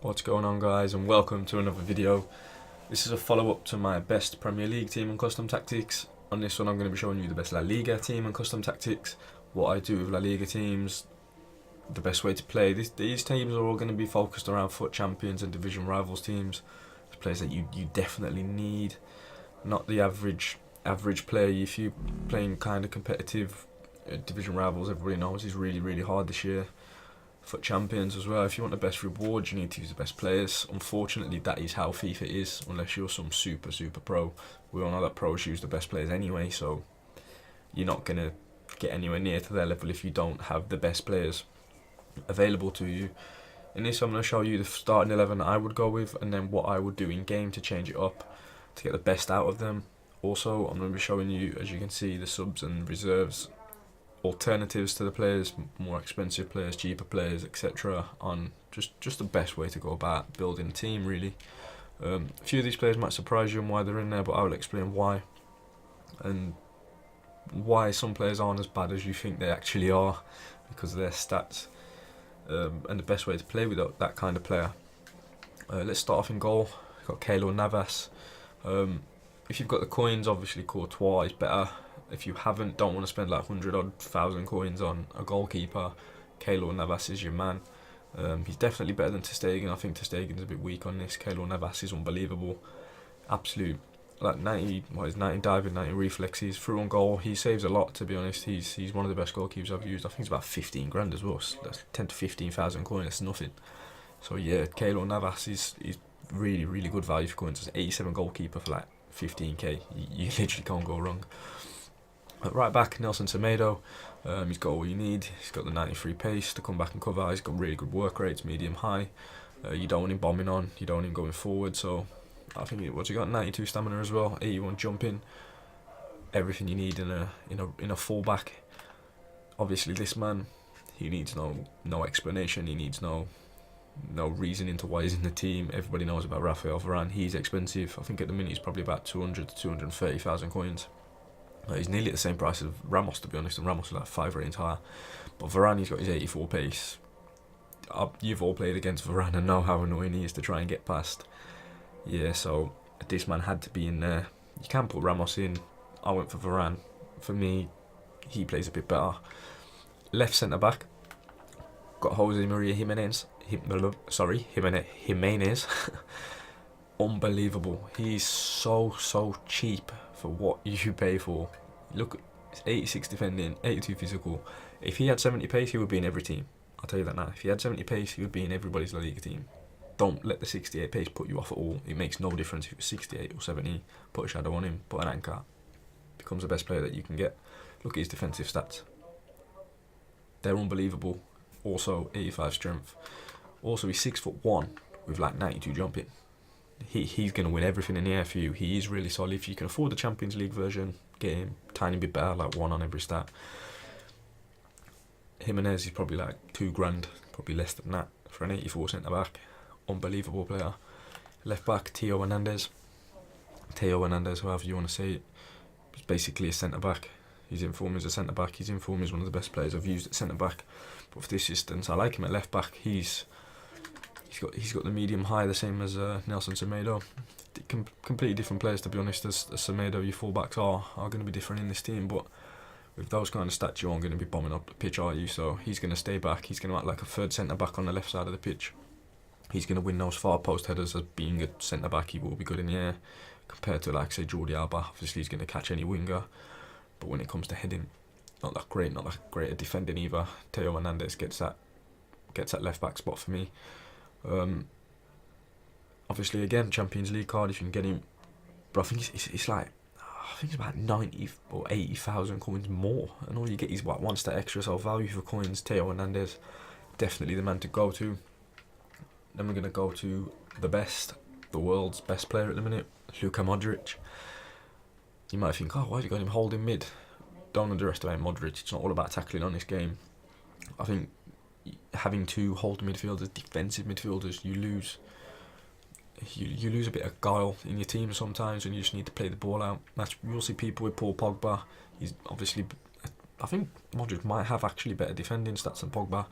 What's going on, guys, and welcome to another video. This is a follow-up to my best Premier League team and custom tactics. On this one I'm going to be showing you the best La Liga team and custom tactics, what I do with La Liga teams, the best way to play. These teams are all going to be focused around FUT champions and division rivals teams. It's players that you definitely need, not the average player. If you're playing kind of competitive division rivals, everybody knows is really hard this year. FUT champions as well, if you want the best rewards you need to use the best players. Unfortunately that is how FIFA is, unless you're some super pro. We all know that pros use the best players anyway, so you're not going to get anywhere near to their level if you don't have the best players available to you. In this I'm going to show you the starting 11 I would go with, and then what I would do in game to change it up to get the best out of them. Also I'm going to be showing you, as you can see, the subs and reserves, alternatives to the players, more expensive players, cheaper players, etc. on just the best way to go about building a team, really. A few of these players might surprise you and why they're in there, but I will explain why, and why some players aren't as bad as you think they actually are because of their stats, and the best way to play with that kind of player. Let's start off in goal. We've got Keylor Navas. If you've got the coins, obviously Courtois is better. If you haven't, don't want to spend like 100,000 coins on a goalkeeper, Keylor Navas is your man. He's definitely better than ter Stegen. I think ter Stegen's a bit weak on this. Keylor Navas is unbelievable. Absolute, like 90 diving, 90 reflexes, through on goal. He saves a lot, to be honest. He's one of the best goalkeepers I've used. I think it's about 15 grand as well. So that's 10 to 15,000 coins, that's nothing. So yeah, Keylor Navas is really good value for coins. It's 87 goalkeeper for like 15k. You literally can't go wrong. At right back, Nelson Semedo. He's got all you need. He's got the 93 pace to come back and cover. He's got really good work rates, medium high. You don't want him bombing on, you don't want him going forward. So I think what's he got? 92 stamina as well, 81 jumping. Everything you need in a fullback. Obviously this man, he needs no explanation. He needs no reason into why he's in the team. Everybody knows about Raphael Varane. He's expensive. I think at the minute he's probably about 200 to 230,000 coins. He's nearly at the same price as Ramos, to be honest, and Ramos is like 5 ratings higher. But Varane, he's got his 84 pace. You've all played against Varane and know how annoying he is to try and get past. Yeah, so this man had to be in there. You can put Ramos in. I went for Varane. For me, he plays a bit better. Left centre back, got Jose Maria Jimenez. Jimenez. Unbelievable. He's so cheap for what you pay for. Look, it's 86 defending, 82 physical. If he had 70 pace, he would be in every team. I'll tell you that now. If he had 70 pace, he would be in everybody's La Liga team. Don't let the 68 pace put you off at all. It makes no difference if it's 68 or 70. Put a shadow on him, put an anchor. Becomes the best player that you can get. Look at his defensive stats. They're unbelievable. Also, 85 strength. Also, he's 6'1" with like 92 jumping. He's going to win everything in the air for you. He is really solid. If you can afford the Champions League version, get him tiny bit better, like 1 on every stat. Jimenez is probably like 2 grand, probably less than that for an 84 centre back. Unbelievable player. Left back, Theo Hernandez, however you want to say it. He's basically a centre back. He's in form as a centre back. He's in form as one of the best players I've used at centre back. But for this instance, I like him at left back. He's got the medium high, the same as Nelson Semedo. Completely different players, to be honest. As Semedo, your fullbacks are going to be different in this team, but with those kind of stats, you aren't going to be bombing up the pitch, are you? So he's going to stay back. He's going to act like a third centre back on the left side of the pitch. He's going to win those far post headers. As being a centre back, he will be good in the air compared to, like, say, Jordi Alba. Obviously, he's going to catch any winger, but when it comes to heading, not that great at defending either. Theo Hernandez gets that left back spot for me. Obviously, again, Champions League card if you can get him, but I think it's like, I think it's about 90 or 80,000 coins more, and all you get is what, 1 stat extra. So value for coins. Theo Hernandez, definitely the man to go to. Then we're going to go to the world's best player at the minute, Luka Modric. You might think, oh, why have you got him holding mid? Don't underestimate Modric. It's not all about tackling on this game. I think having 2 hold midfielders, defensive midfielders, you lose a bit of guile in your team sometimes, and you just need to play the ball out. You'll see people with Paul Pogba. He's obviously, I think Modric might have actually better defending stats than Pogba,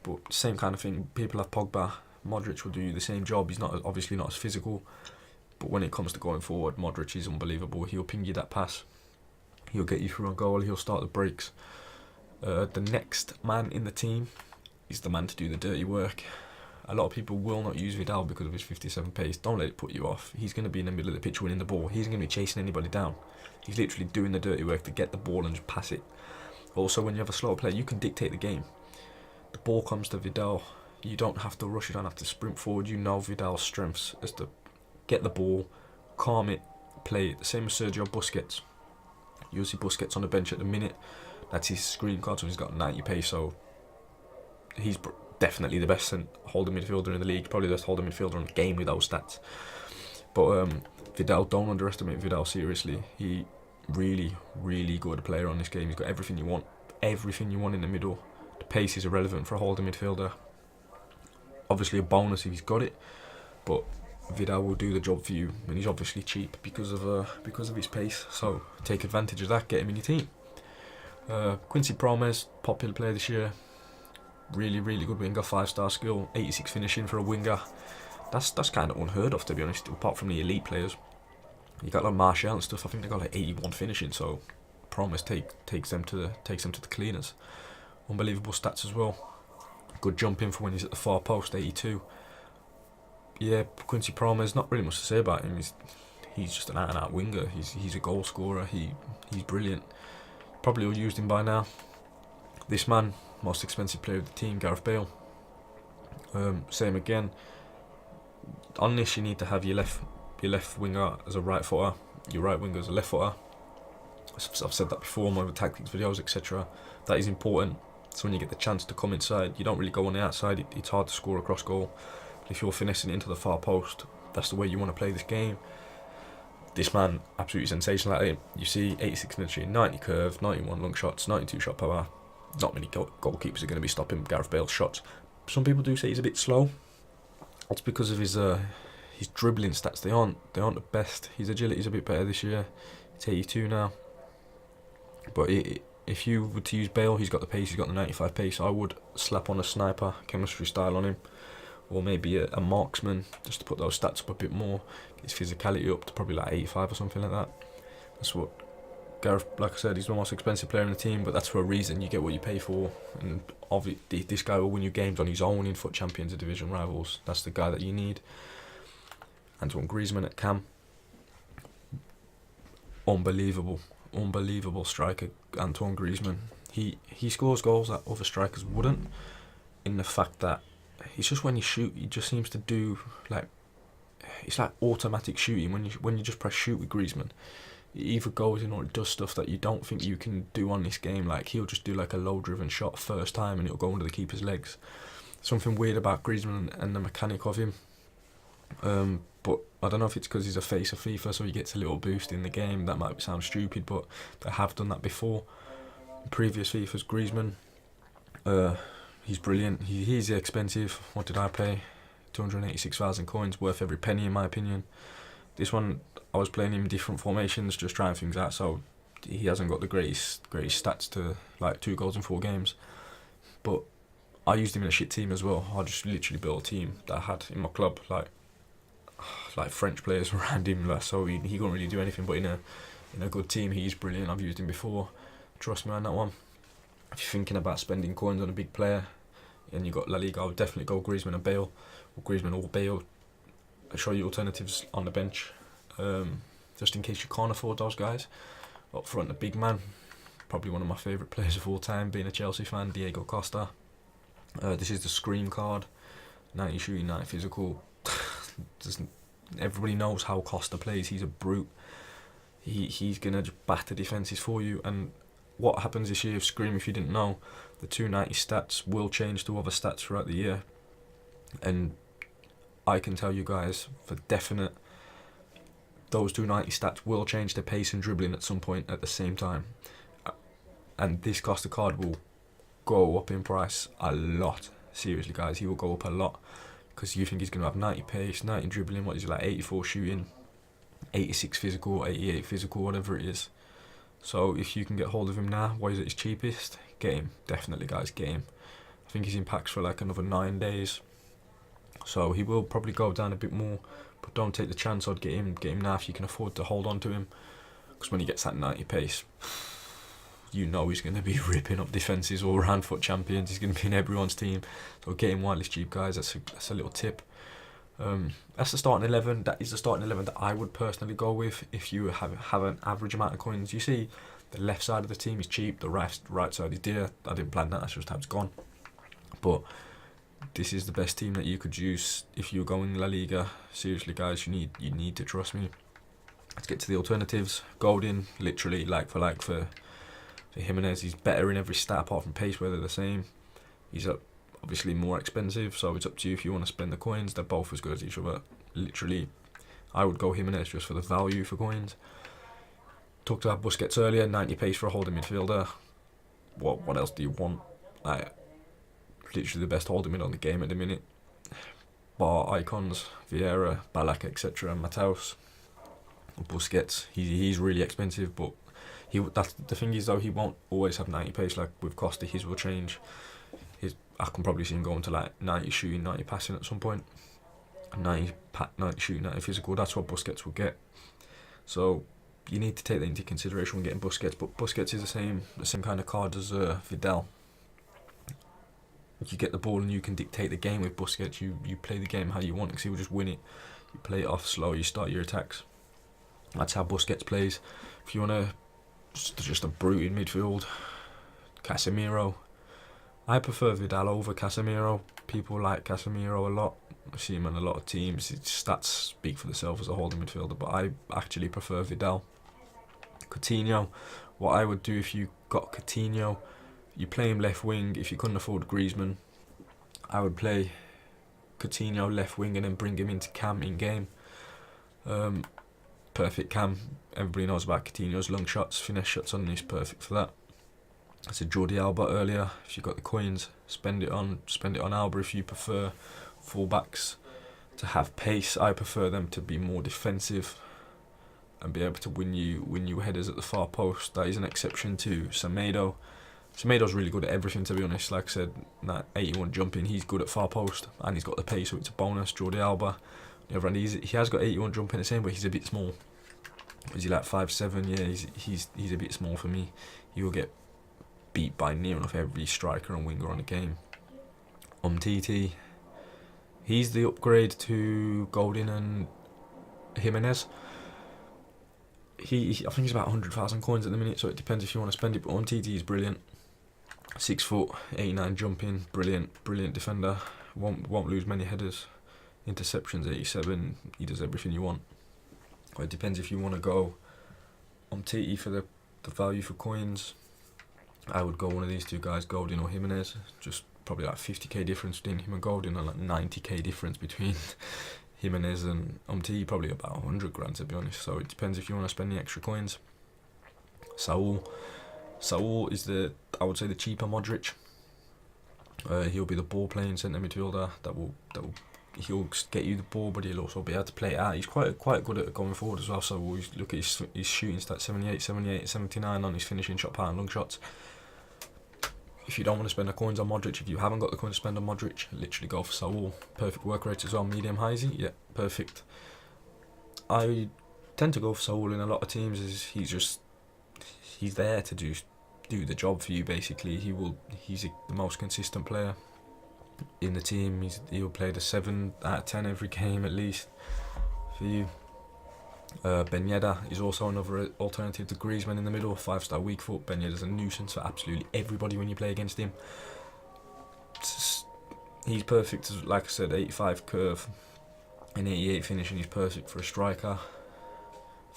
but same kind of thing. People have Pogba, Modric will do the same job. He's obviously not as physical, but when it comes to going forward, Modric is unbelievable. He'll ping you that pass. He'll get you through a goal. He'll start the breaks. The next man in the team is the man to do the dirty work. A lot of people will not use Vidal because of his 57 pace. Don't let it put you off. He's going to be in the middle of the pitch winning the ball. He's going to be chasing anybody down. He's literally doing the dirty work to get the ball and just pass it. Also, when you have a slower player, you can dictate the game. The ball comes to Vidal. You don't have to rush. You don't have to sprint forward. You know Vidal's strengths is to get the ball, calm it, play it. The same as Sergio Busquets. You'll see Busquets on the bench at the minute. That's his screen card, so he's got 90 pace, so he's definitely the best holding midfielder in the league, probably the best holding midfielder in the game with those stats. But Vidal, don't underestimate Vidal seriously. He really, really good player on this game. He's got everything you want in the middle. The pace is irrelevant for a holding midfielder. Obviously a bonus if he's got it, but Vidal will do the job for you, and he's obviously cheap because of his pace. So take advantage of that. Get him in your team. Quincy Promes, popular player this year. Really, really good winger. 5-star skill. 86 finishing for a winger. That's kind of unheard of, to be honest. Apart from the elite players, you got like Martial and stuff. I think they got like 81 finishing. So Promes takes them to the cleaners. Unbelievable stats as well. Good jumping for when he's at the far post. 82. Yeah, Quincy Promes, not really much to say about him. He's just an out-and-out winger. He's a goal scorer. He's brilliant. Probably all used him by now. This man, most expensive player of the team, Gareth Bale. Same again. On this, you need to have your left winger as a right footer, your right winger as a left footer. I've said that before in my tactics videos, etc. That is important. So when you get the chance to come inside, you don't really go on the outside. It's hard to score across goal. But if you're finessing into the far post, that's the way you want to play this game. This man, absolutely sensational at it. You see 86 finishing, 90 curve, 91 long shots, 92 shot power. Not many goalkeepers are going to be stopping Gareth Bale's shots. Some people do say he's a bit slow. That's because of his dribbling stats. They aren't the best. His agility's a bit better this year. It's 82 now. But if you were to use Bale, he's got the pace, he's got the 95 pace. I would slap on a sniper chemistry style on him, or maybe a marksman, just to put those stats up a bit more. Get his physicality up to probably like 85 or something like that. That's what Gareth, like I said, he's the most expensive player in the team, but that's for a reason. You get what you pay for, and obviously this guy will win you games on his own in FUT Champions and division rivals. That's the guy that you need. Antoine Griezmann at cam. Unbelievable striker, Antoine Griezmann. He scores goals that other strikers wouldn't, in the fact that it's just when you shoot, he just seems to do like, it's like automatic shooting. When you just press shoot with Griezmann, it either goes in or it does stuff that you don't think you can do on this game. Like he'll just do like a low driven shot first time and it'll go under the keeper's legs. Something weird about Griezmann and the mechanic of him. But I don't know if it's because he's a face of FIFA, so he gets a little boost in the game. That might sound stupid, but they have done that before. In previous FIFAs, Griezmann, he's brilliant. He's expensive. What did I pay? 286,000 coins, worth every penny in my opinion. This one, I was playing him in different formations, just trying things out, so he hasn't got the greatest stats to like 2 goals in 4 games. But I used him in a shit team as well. I just literally built a team that I had in my club, like French players around him, so he couldn't really do anything. But in a good team, he's brilliant. I've used him before. Trust me on that one. If you're thinking about spending coins on a big player and you got La Liga, I would definitely go Griezmann and Bale, or Griezmann or Bale. I'll show you alternatives on the bench, just in case you can't afford those guys. Up front, the big man, probably one of my favourite players of all time, being a Chelsea fan, Diego Costa. This is the scream card, 90 shooting, 90 physical. Everybody knows how Costa plays. He's a brute. He's gonna just batter defences for you. And what happens this year, Scream, if you didn't know, the 290 stats will change to other stats throughout the year, and I can tell you guys for definite, those 290 stats will change to pace and dribbling at some point at the same time. And this Costa card will go up in price a lot. Seriously guys, he will go up a lot, because you think he's going to have 90 pace, 90 dribbling, what is it, like 84 shooting, 86 physical, 88 physical, whatever it is. So if you can get hold of him now, why is it his cheapest? Get him, definitely guys, get him. I think he's in packs for like another 9 days. So he will probably go down a bit more, but don't take the chance. I'd get him now if you can afford to hold on to him, because when he gets that 90 pace, you know he's going to be ripping up defences all around FUT Champions. He's going to be in everyone's team. So get him while it's cheap, guys. That's a little tip. That's the starting 11. That is the starting 11 that I would personally go with if you have an average amount of coins. You see, the left side of the team is cheap, the right side is dear. I didn't plan that, that's just how it's gone. But this is the best team that you could use if you're going La Liga. Seriously, guys, you need to trust me. Let's get to the alternatives. Goldin, literally like for Jimenez. He's better in every stat apart from pace, where they're the same. He's obviously more expensive, so it's up to you if you want to spend the coins. They're both as good as each other. Literally, I would go Jimenez just for the value for coins. Talked about Busquets earlier, 90 pace for a holding midfielder. What else do you want? Like, literally the best holding mid on the game at the minute. Bar icons, Vieira, Balak, etc. and Mateus. Busquets, he's really expensive, but that's the thing is though, he won't always have 90 pace. Like with Costa, his will change. I can probably see him going to like 90 shooting, 90 passing at some point. 90 shooting, 90 physical. That's what Busquets will get. So you need to take that into consideration when getting Busquets. But Busquets is the same kind of card as Vidal. You get the ball and you can dictate the game with Busquets. You play the game how you want, because he will just win it. You play it off slow, you start your attacks. That's how Busquets plays. If you want just a brute in midfield, Casemiro. I prefer Vidal over Casemiro. People like Casemiro a lot. I see him on a lot of teams. His stats speak for themselves as a holding midfielder, but I actually prefer Vidal. Coutinho. What I would do if you got Coutinho, you play him left wing. If you couldn't afford Griezmann, I would play Coutinho left wing and then bring him into cam in game. Perfect cam. Everybody knows about Coutinho's long shots, finesse shots on, and he's perfect for that. I said Jordi Alba earlier. If you got the coins, spend it on Alba. If you prefer fullbacks to have pace, I prefer them to be more defensive and be able to win you headers at the far post. That is an exception to Semedo. Semedo's really good at everything, to be honest. Like I said, that 81 jumping, he's good at far post and he's got the pace, so it's a bonus. Jordi Alba, on the other hand, he has got 81 jumping the same, but he's a bit small. Is he like 5'7"? Yeah, he's a bit small for me. He will get beat by near enough every striker and winger on the game. Umtiti, he's the upgrade to Goldin and Jimenez. I think he's about 100,000 coins at the minute, so it depends if you want to spend it. But Umtiti is brilliant. 6 foot, 89 jumping, brilliant defender. Won't lose many headers. Interceptions 87. He does everything you want. But it depends if you want to go Umtiti for the value for coins. I would go one of these two guys, Goldin or Jimenez. Just probably like 50k difference between him and Goldin, and like 90k difference between Jimenez and Umtiti. Probably about 100 grand, to be honest. So it depends if you want to spend the extra coins. Saul is I would say the cheaper Modric. He'll be the ball playing centre midfielder he'll get you the ball, but he'll also be able to play it out. He's quite good at going forward as well. So we'll look at his shooting stats: 78, 79 on his finishing shot, power and long shots. If you don't want to spend the coins on Modric, if you haven't got the coins to spend on Modric, literally go for Saul. Perfect work rate as well, medium high, is he? Yeah, perfect. I tend to go for Saul in a lot of teams. He's there to do the job for you, basically. He's the most consistent player in the team. He'll play the 7 out of 10 every game at least for you. Ben Yedder is also another alternative to Griezmann in the middle. 5-star weak foot. Ben Yedder's a nuisance for absolutely everybody when you play against him. He's perfect, like I said, 85 curve and 88 finishing. He's perfect for a striker.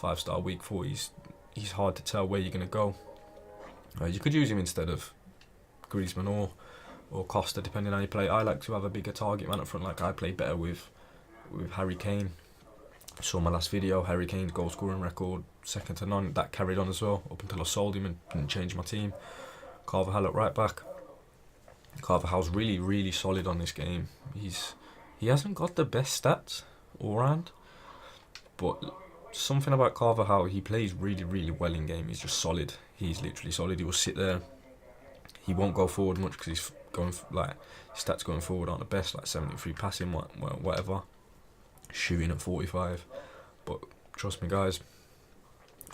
5-star weak foot. He's hard to tell where you're going to go. You could use him instead of Griezmann or Costa, depending on how you play. I like to have a bigger target man up front. Like I play better with Harry Kane. Saw my last video, Harry Kane's goal scoring record, second to none. That carried on as well up until I sold him and changed my team. Carvajal at right back. Carvajal's really solid on this game. He hasn't got the best stats all round, but something about Carvajal, he plays really well in game. He's just solid. He's literally solid. He will sit there. He won't go forward much because he's like stats going forward aren't the best, like 73 passing, whatever, shooting at 45. But trust me, guys,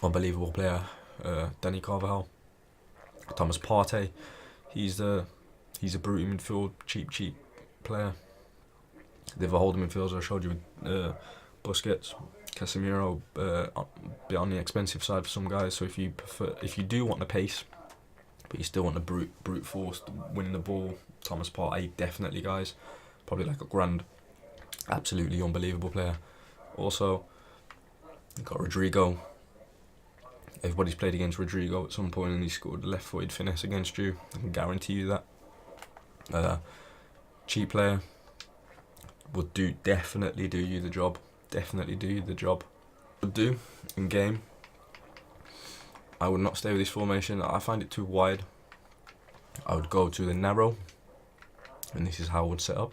unbelievable player. Danny Carvajal, Thomas Partey, he's a brute in midfield, cheap player. The other holding midfielders I showed you with Busquets, Casemiro, bit on the expensive side for some guys. So if you do want the pace, but you still want the brute force winning the ball, Thomas Partey, definitely, guys. Probably like a grand, absolutely unbelievable player. Also, you've got Rodrigo. Everybody's played against Rodrigo at some point and he scored a left-footed finesse against you. I can guarantee you that. Cheap player. Would definitely do you the job. Definitely do you the job. Would do in game. I would not stay with this formation. I find it too wide. I would go to the narrow, and this is how I would set up.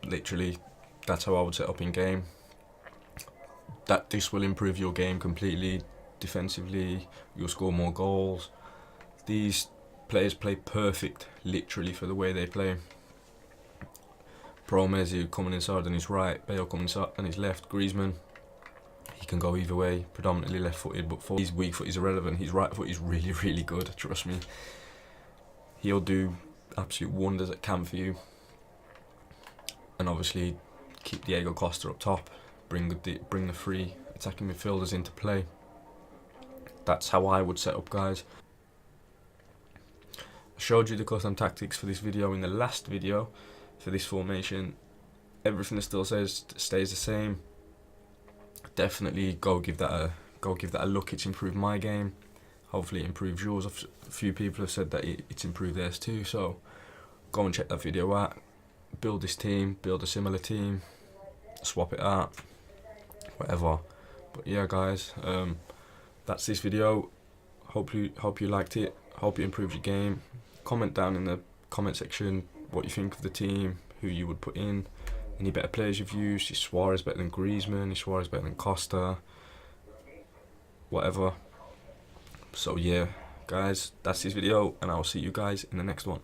Literally, that's how I would set up in game. This will improve your game completely. Defensively, you'll score more goals. These players play perfect, literally, for the way they play. Promezi coming inside on his right, Bale coming inside on his left, Griezmann, he can go either way, predominantly left-footed, but for his weak foot is irrelevant. His right foot is really good, trust me. He'll do absolute wonders at camp for you. And obviously, keep Diego Costa up top, bring the free attacking midfielders into play. That's how I would set up, guys. I showed you the custom tactics for this video in the last video. For this formation, everything still stays the same. Definitely go give that a look. It's improved my game. Hopefully it improves yours. A few people have said that it's improved theirs too, so go and check that video out. Build this team, build a similar team, swap it out, whatever. But yeah, guys, that's this video. Hope you liked it. Hope it improved your game. Comment down in the comment section what you think of the team, who you would put in, any better players you've used. Is Suarez better than Griezmann? Is Suarez better than Costa? Whatever. So yeah, guys, that's this video, and I'll see you guys in the next one.